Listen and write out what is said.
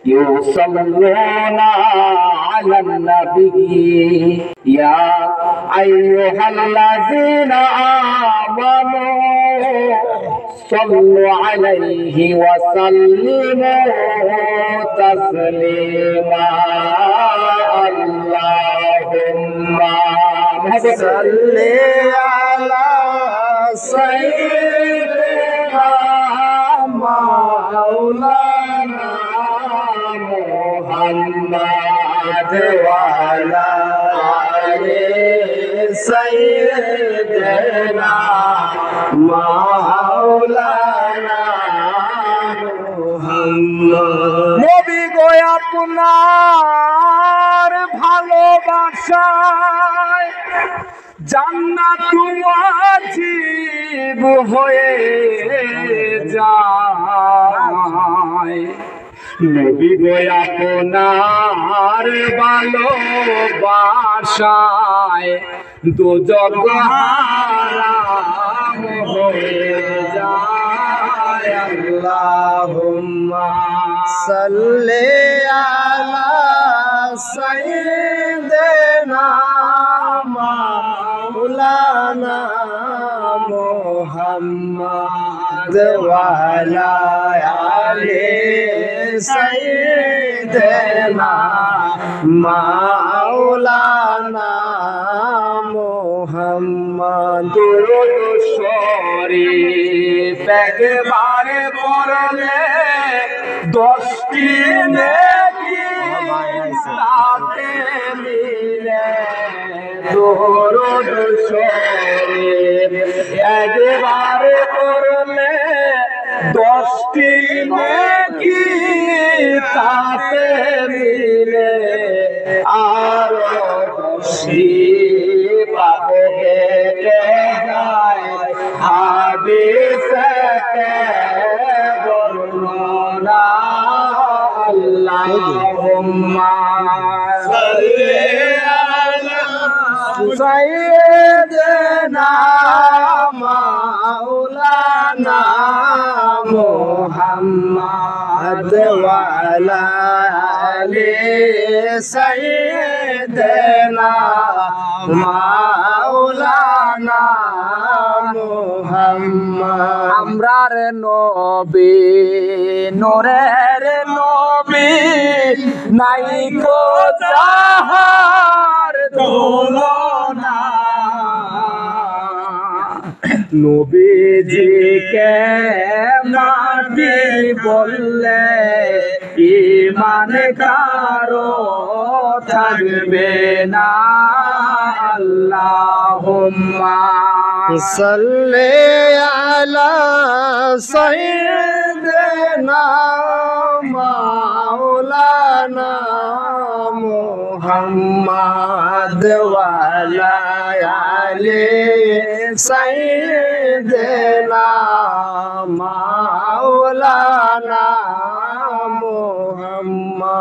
يصلون على النبي يا أيها الذين آمنوا صلوا عليه وسلموا تسليما اللهم صل على سيدنا مولانا محمد وعلى آل سيدنا مولانا محمد নবী গো আপনার ভালোবাসায় জান্নাত ওয়াজিব হয়ে যায় নবী গো আপনার ভালোবাসায় দোজখ হারাম হয়ে যায় আল্লাহুম্মা সাল্লি আলা সাইয়্যিদিনা মাওলানা মুহাম্মদ ওয়া আলা আলি সাইয়্যিদিনা মাওলানা মুহাম্মদ দুরূদ শরীফ একবার পড়লে 10টি নেকি সাথে মিলে দুরূদ শরীফ একবার পড়লে 10টি নেকি সাথে মিলে আর 10টি পাপ কেটে যায় হাদিসে বর্ণনা আল্লাহুম্মা সাল্লি আলা সাইয়্যিদিনা মাওলানা মুহাম্মদ ওয়া আলা আলি সাইয়্যিদিনা মাওলানা মুহাম্মদ আমরার নবী নূরের নবী নাই কো যাহার তুলনা নবীজিকে মাটি বললে ঈমান কারো থাকবে না আল্লাহুম্মা সাল্লি আলা সাইয়্যিদিনা মাওলানা মুহাম্মদ ওয়া আলা আলি সাইয়্যিদিনা মাওলানা মুহাম্মদ